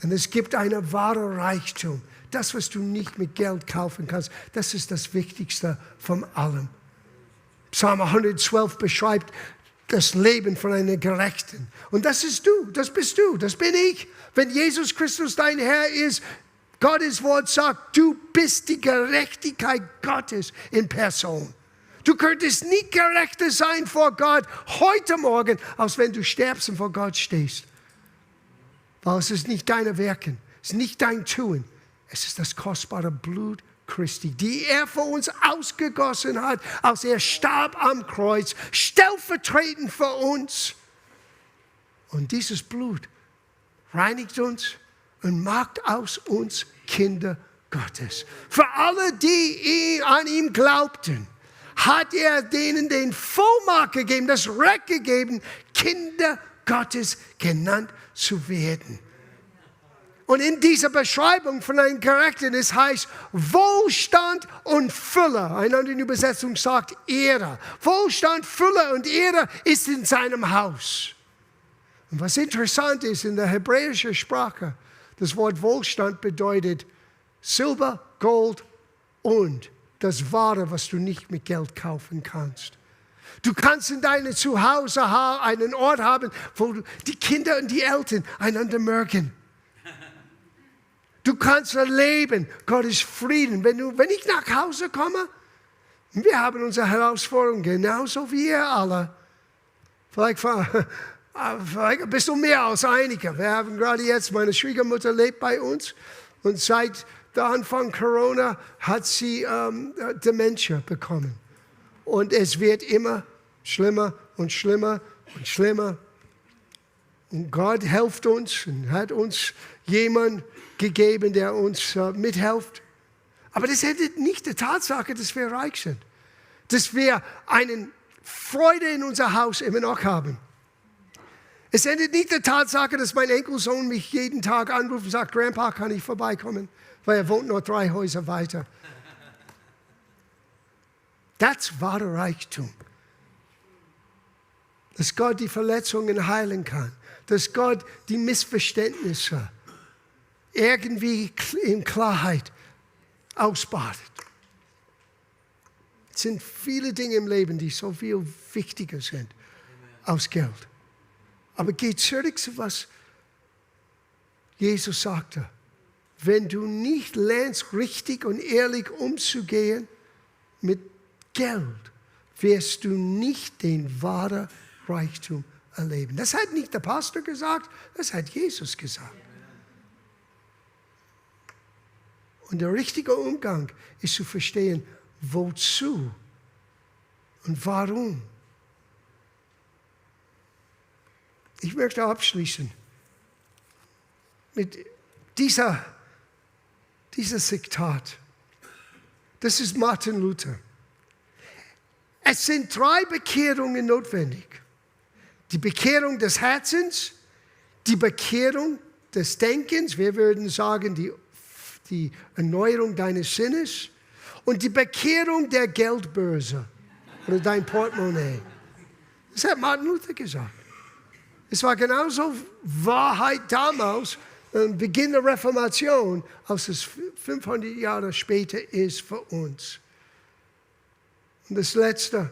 Und es gibt einen wahren Reichtum. Das, was du nicht mit Geld kaufen kannst, das ist das Wichtigste von allem. Psalm 112 beschreibt das Leben von einem Gerechten. Und das ist du, das bist du, das bin ich. Wenn Jesus Christus dein Herr ist, Gottes Wort sagt, du bist die Gerechtigkeit Gottes in Person. Du könntest nicht gerechter sein vor Gott heute Morgen, als wenn du sterbst und vor Gott stehst. Weil es ist nicht deine Werken, es ist nicht dein Tun, es ist das kostbare Blut Christi, die er für uns ausgegossen hat, als er starb am Kreuz, stellvertretend für uns. Und dieses Blut reinigt uns und macht aus uns Kinder Gottes. Für alle, die an ihm glaubten, hat er denen den Vollmacht gegeben, das Recht gegeben, Kinder Gottes genannt zu werden. Und in dieser Beschreibung von einem Gerechten, es heißt Wohlstand und Fülle. Eine andere Übersetzung sagt Ehre. Wohlstand, Fülle und Ehre ist in seinem Haus. Und was interessant ist, in der hebräischen Sprache, das Wort Wohlstand bedeutet Silber, Gold und das Wahre, was du nicht mit Geld kaufen kannst. Du kannst in deinem Zuhause einen Ort haben, wo die Kinder und die Eltern einander mögen. Du kannst erleben Gottes Frieden. Wenn ich nach Hause komme, wir haben unsere Herausforderungen genauso wie ihr alle. Vielleicht ein bisschen mehr als einige. Wir haben gerade jetzt, meine Schwiegermutter lebt bei uns und seit der Anfang Corona hat sie Dementia bekommen. Und es wird immer schlimmer und schlimmer und schlimmer. Und Gott hilft uns und hat uns jemanden gegeben, der uns mithilft. Aber das ändert nicht die Tatsache, dass wir reich sind. Dass wir eine Freude in unser Haus immer noch haben. Es ändert nicht die Tatsache, dass mein Enkelsohn mich jeden Tag anruft und sagt, Grandpa, kann ich vorbeikommen? Weil er wohnt noch 3 Häuser weiter. Das war der Reichtum. Dass Gott die Verletzungen heilen kann. Dass Gott die Missverständnisse irgendwie in Klarheit ausbadet. Es sind viele Dinge im Leben, die so viel wichtiger sind als Geld. Aber geh zurück zu was Jesus sagte. Wenn du nicht lernst, richtig und ehrlich umzugehen mit Geld, wirst du nicht den wahren Reichtum erleben. Das hat nicht der Pastor gesagt, das hat Jesus gesagt. Und der richtige Umgang ist zu verstehen, wozu und warum Ich möchte abschließen mit dieser Zitat. Das ist Martin Luther. Es sind 3 Bekehrungen notwendig. Die Bekehrung des Herzens, die Bekehrung des Denkens, wir würden sagen die Erneuerung deines Sinnes und die Bekehrung der Geldbörse oder dein Portemonnaie. Das hat Martin Luther gesagt. Es war genauso Wahrheit damals, Beginn der Reformation, als es 500 Jahre später ist für uns. Und das Letzte,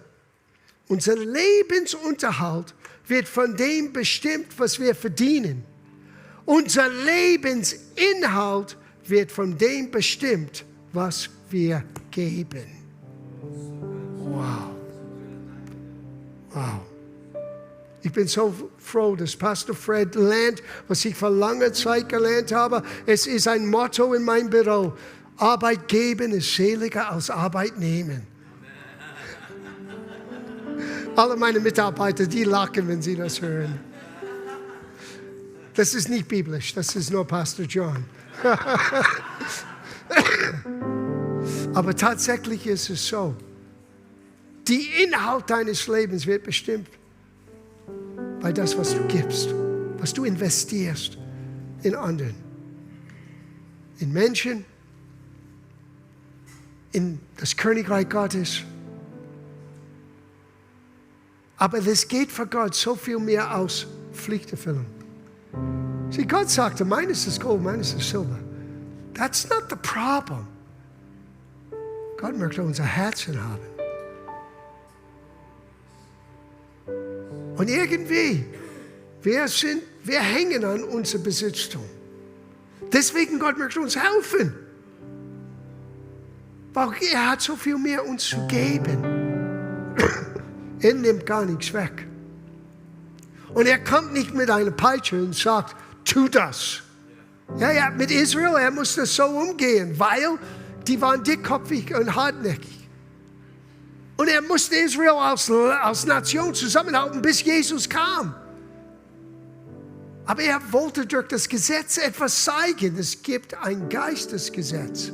unser Lebensunterhalt wird von dem bestimmt, was wir verdienen. Unser Lebensinhalt wird von dem bestimmt, was wir geben. Wow. Wow. Ich bin so froh, dass Pastor Fred lernt, was ich vor langer Zeit gelernt habe. Es ist ein Motto in meinem Büro. Arbeit geben ist seliger als Arbeit nehmen. Alle meine Mitarbeiter, die lachen, wenn sie das hören. Das ist nicht biblisch, das ist nur Pastor John. Aber tatsächlich ist es so. Der Inhalt deines Lebens wird bestimmt bei das, was du gibst, was du investierst in anderen, in Menschen, in das Königreich Gottes. Aber das geht für Gott so viel mehr aus Pflichterfüllung. Sieh, Gott sagte, meines ist Gold, meines ist Silber. That's not the problem. Gott möchte unser Herzen haben. Und irgendwie, wir hängen an unser Besitztum. Deswegen Gott möchte uns helfen. Weil er hat so viel mehr uns zu geben. Er nimmt gar nichts weg. Und er kommt nicht mit einer Peitsche und sagt, tu das. Ja, mit Israel, er musste so umgehen, weil die waren dickkopfig und hartnäckig. Und er musste Israel als Nation zusammenhalten, bis Jesus kam. Aber er wollte durch das Gesetz etwas zeigen. Es gibt ein Geistesgesetz.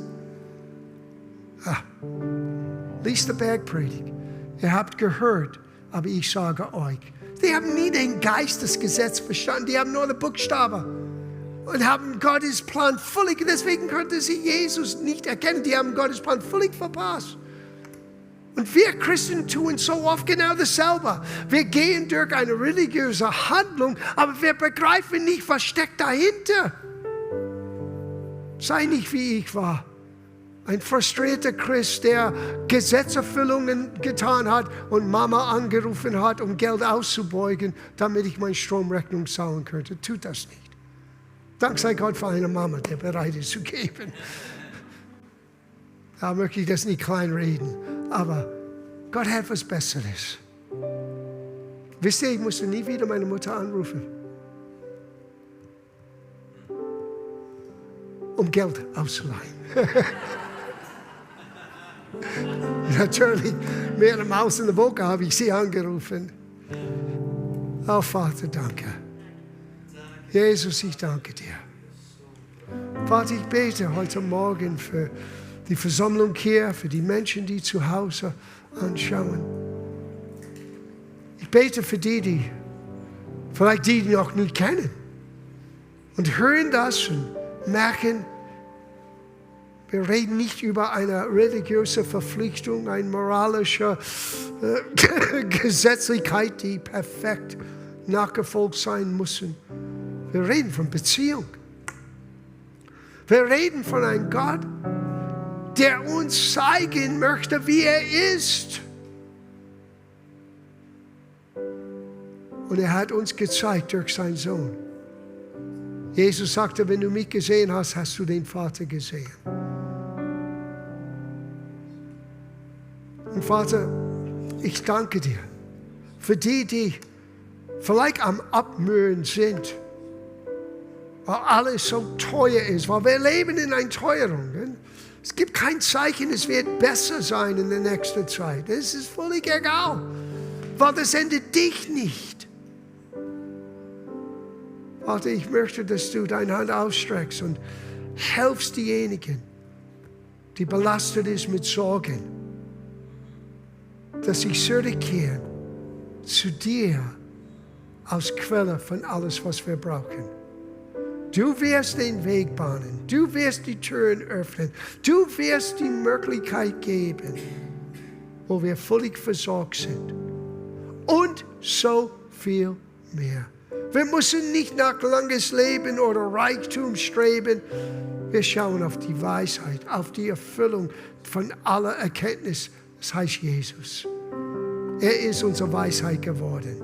Lies die Bergpredigt. Ihr habt gehört, aber ich sage euch. Die haben nie den Geistesgesetz verstanden. Die haben nur den Buchstaben. Und haben Gottes Plan völlig, deswegen konnten sie Jesus nicht erkennen. Die haben Gottes Plan völlig verpasst. Und wir Christen tun so oft genau dasselbe. Wir gehen durch eine religiöse Handlung, aber wir begreifen nicht, was steckt dahinter. Sei nicht wie ich war. Ein frustrierter Christ, der Gesetzerfüllungen getan hat und Mama angerufen hat, um Geld auszubeugen, damit ich meine Stromrechnung zahlen könnte. Tut das nicht. Dank sei Gott für eine Mama, die bereit ist zu geben. Da möchte ich das nicht kleinreden. Aber Gott hat was Besseres. Wisst ihr, ich musste nie wieder meine Mutter anrufen, um Geld auszuleihen. Natürlich, mehrmals in der Woche habe ich sie angerufen. Oh Vater, danke. Jesus, ich danke dir. Vater, ich bete heute Morgen für die Versammlung hier, für die Menschen, die zu Hause anschauen. Ich bete für die vielleicht die noch nicht kennen und hören das und merken, wir reden nicht über eine religiöse Verpflichtung, eine moralische Gesetzlichkeit, die perfekt nachgefolgt sein müssen. Wir reden von Beziehung. Wir reden von einem Gott, der uns zeigen möchte, wie er ist. Und er hat uns gezeigt durch seinen Sohn. Jesus sagte, wenn du mich gesehen hast, hast du den Vater gesehen. Und Vater, ich danke dir für die vielleicht am Abmühen sind, weil alles so teuer ist, weil wir leben in einer Teuerung. Es gibt kein Zeichen, es wird besser sein in der nächsten Zeit. Es ist völlig egal, weil das endet dich nicht. Vater, ich möchte, dass du deine Hand ausstreckst und helfst diejenigen, die belastet ist mit Sorgen, dass sie zurückkehren zu dir als Quelle von alles, was wir brauchen. Du wirst den Weg bahnen. Du wirst die Türen öffnen. Du wirst die Möglichkeit geben, wo wir völlig versorgt sind. Und so viel mehr. Wir müssen nicht nach langes Leben oder Reichtum streben. Wir schauen auf die Weisheit, auf die Erfüllung von aller Erkenntnis. Das heißt Jesus. Er ist unsere Weisheit geworden.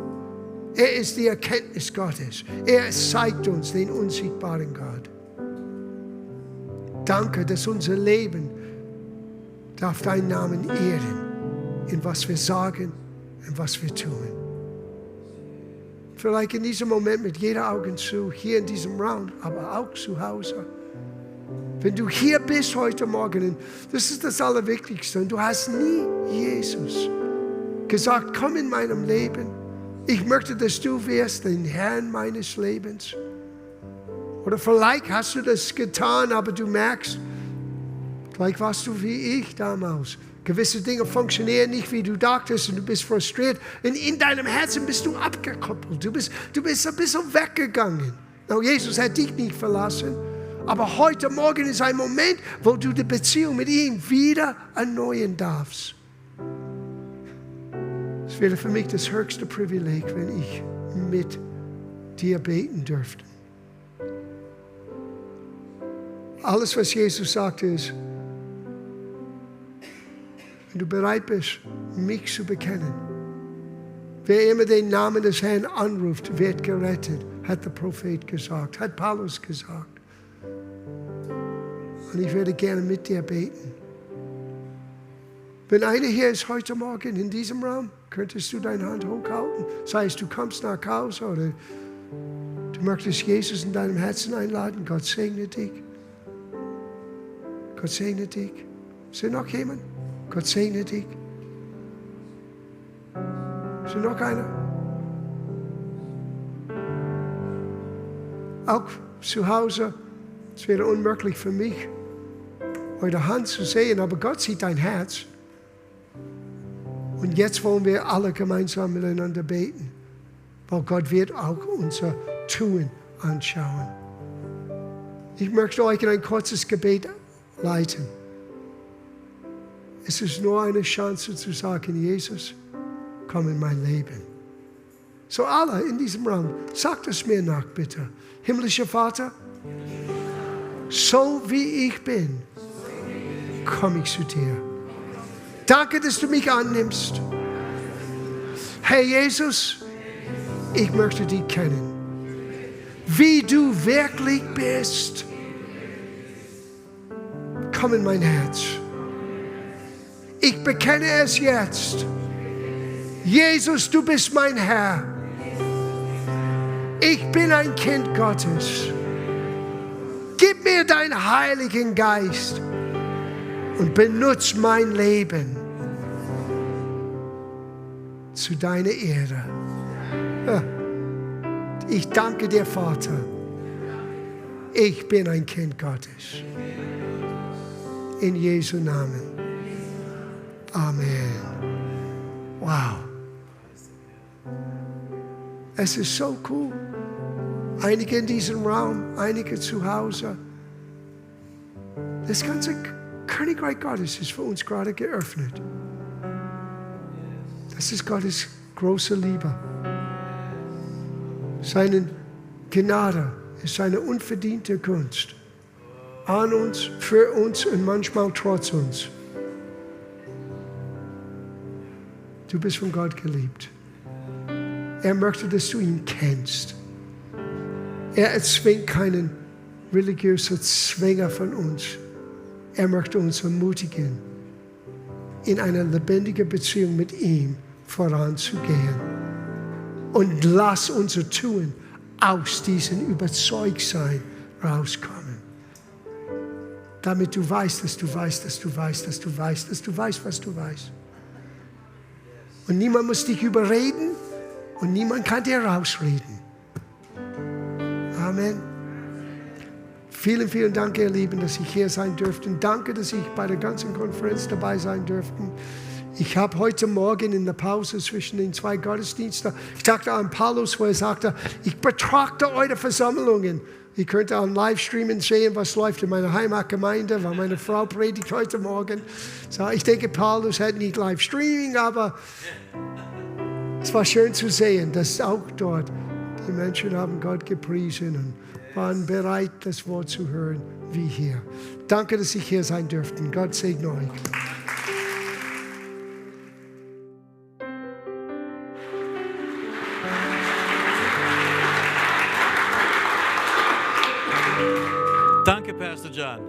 Er ist die Erkenntnis Gottes. Er zeigt uns den unsichtbaren Gott. Danke, dass unser Leben darf deinen Namen ehren, in was wir sagen und was wir tun. Vielleicht in diesem Moment mit jeder Augen zu, hier in diesem Raum, aber auch zu Hause. Wenn du hier bist heute Morgen, das ist das Allerwichtigste, und du hast nie Jesus gesagt, komm in meinem Leben. Ich möchte, dass du wirst den Herrn meines Lebens. Oder vielleicht hast du das getan, aber du merkst, vielleicht warst du wie ich damals. Gewisse Dinge funktionieren nicht, wie du dachtest, und du bist frustriert. Und in deinem Herzen bist du abgekoppelt. Du bist ein bisschen weggegangen. Now, Jesus hat dich nicht verlassen. Aber heute Morgen ist ein Moment, wo du die Beziehung mit ihm wieder erneuern darfst. Es wäre für mich das höchste Privileg, wenn ich mit dir beten dürfte. Alles, was Jesus sagte, ist, wenn du bereit bist, mich zu bekennen. Wer immer den Namen des Herrn anruft, wird gerettet, hat der Prophet gesagt, hat Paulus gesagt. Und ich würde gerne mit dir beten. Wenn einer hier ist heute Morgen in diesem Raum, könntest du deine Hand hochhalten. Sei es, du kommst nach Hause oder du möchtest Jesus in deinem Herzen einladen. Gott segne dich. Gott segne dich. Ist noch jemand? Gott segne dich. Ist noch einer? Auch zu Hause, es wäre unmöglich für mich, eure Hand zu sehen, aber Gott sieht dein Herz. Und jetzt wollen wir alle gemeinsam miteinander beten, weil Gott wird auch unser Tun anschauen. Ich möchte euch in ein kurzes Gebet leiten. Es ist nur eine Chance zu sagen, Jesus, komm in mein Leben. So alle in diesem Raum, sagt es mir nach, bitte. Himmlischer Vater, so wie ich bin, komme ich zu dir. Danke, dass du mich annimmst. Herr Jesus, ich möchte dich kennen, wie du wirklich bist. Komm in mein Herz. Ich bekenne es jetzt. Jesus, du bist mein Herr. Ich bin ein Kind Gottes. Gib mir deinen Heiligen Geist und benutze mein Leben zu deiner Ehre. Ich danke dir, Vater. Ich bin ein Kind Gottes. In Jesu Namen. Amen. Wow. Es ist so cool. Einige in diesem Raum, einige zu Hause. Das ganze Königreich Gottes ist für uns gerade geöffnet. Das ist Gottes große Liebe. Seine Gnade ist seine unverdiente Gunst. An uns, für uns und manchmal trotz uns. Du bist von Gott geliebt. Er möchte, dass du ihn kennst. Er erzwingt keinen religiösen Zwänger von uns. Er möchte uns ermutigen, in eine lebendige Beziehung mit ihm voranzugehen. Und lass unser Tun aus diesem Überzeugtsein rauskommen. Damit du weißt, dass du weißt, dass du weißt, dass du weißt, dass du weißt, was du weißt. Und niemand muss dich überreden und niemand kann dir rausreden. Amen. Vielen, vielen Dank, ihr Lieben, dass ich hier sein durfte. Danke, dass ich bei der ganzen Konferenz dabei sein durfte. Ich habe heute Morgen in der Pause zwischen den 2 Gottesdiensten, ich dachte an Paulus, wo er sagte, ich betrachte eure Versammlungen. Ihr könnt am Livestreamen sehen, was läuft in meiner Heimatgemeinde, weil meine Frau predigt heute Morgen. So, ich denke, Paulus hat nicht Livestreaming, aber es war schön zu sehen, dass auch dort die Menschen haben Gott gepriesen und waren bereit, das Wort zu hören, wie hier. Danke, dass ich hier sein durfte. Gott segne euch. Danke, Pastor John.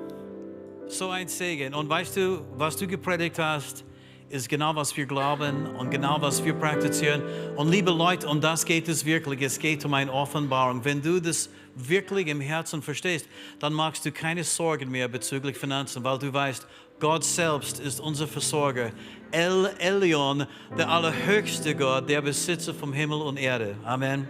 So ein Segen. Und weißt du, was du gepredigt hast, ist genau, was wir glauben und genau, was wir praktizieren. Und liebe Leute, um das geht es wirklich. Es geht um eine Offenbarung. Wenn du das wirklich im Herzen verstehst, dann machst du keine Sorgen mehr bezüglich Finanzen, weil du weißt, Gott selbst ist unser Versorger. El Elyon, der allerhöchste Gott, der Besitzer vom Himmel und Erde. Amen.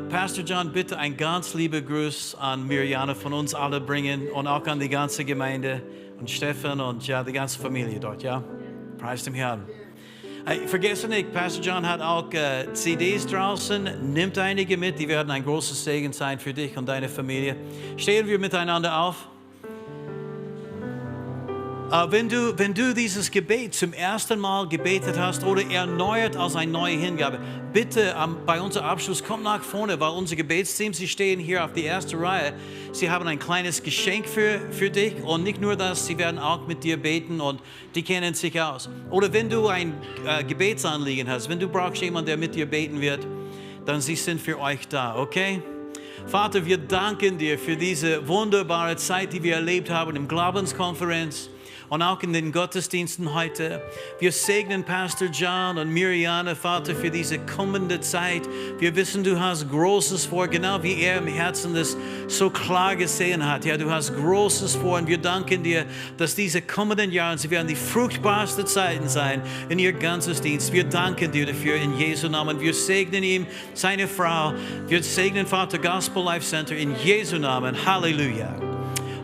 Pastor John, bitte ein ganz lieber Gruß an Mirjana von uns alle bringen und auch an die ganze Gemeinde und Stefan und ja, die ganze Familie dort, ja? Preis dem Herrn. Vergesse nicht, Pastor John hat auch CDs draußen, nimmt einige mit, die werden ein großes Segen sein für dich und deine Familie. Stehen wir miteinander auf. Wenn du dieses Gebet zum ersten Mal gebetet hast oder erneuert als eine neue Hingabe, bitte bei unserem Abschluss komm nach vorne, weil unser Gebetsteam, sie stehen hier auf die erste Reihe. Sie haben ein kleines Geschenk für dich und nicht nur das, sie werden auch mit dir beten und die kennen sich aus. Oder wenn du ein Gebetsanliegen hast, wenn du brauchst jemanden, der mit dir beten wird, dann sie sind für euch da, okay? Vater, wir danken dir für diese wunderbare Zeit, die wir erlebt haben im Glaubenskonferenz. Und auch in den Gottesdiensten heute. Wir segnen Pastor John und Mirjana, Vater, für diese kommende Zeit. Wir wissen, du hast Großes vor, genau wie er im Herzen das so klar gesehen hat. Ja, du hast Großes vor und wir danken dir, dass diese kommenden Jahre, sie werden die fruchtbarsten Zeiten sein in ihr ganzes Dienst. Wir danken dir dafür in Jesu Namen. Wir segnen ihm, seine Frau. Wir segnen Vater Gospel Life Center in Jesu Namen. Halleluja.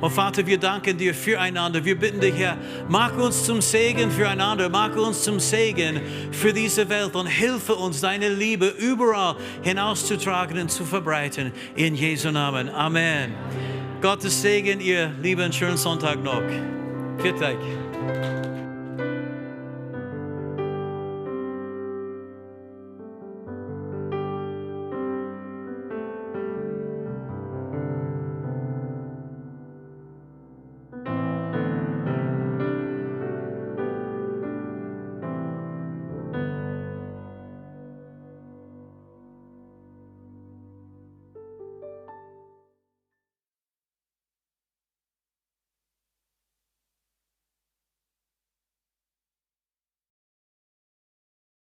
Und Vater, wir danken dir füreinander. Wir bitten dich, Herr, mach uns zum Segen füreinander, mach uns zum Segen für diese Welt und hilfe uns, deine Liebe überall hinauszutragen und zu verbreiten. In Jesu Namen. Amen. Gottes Segen, ihr lieben, schönen Sonntag noch. Vielen Dank.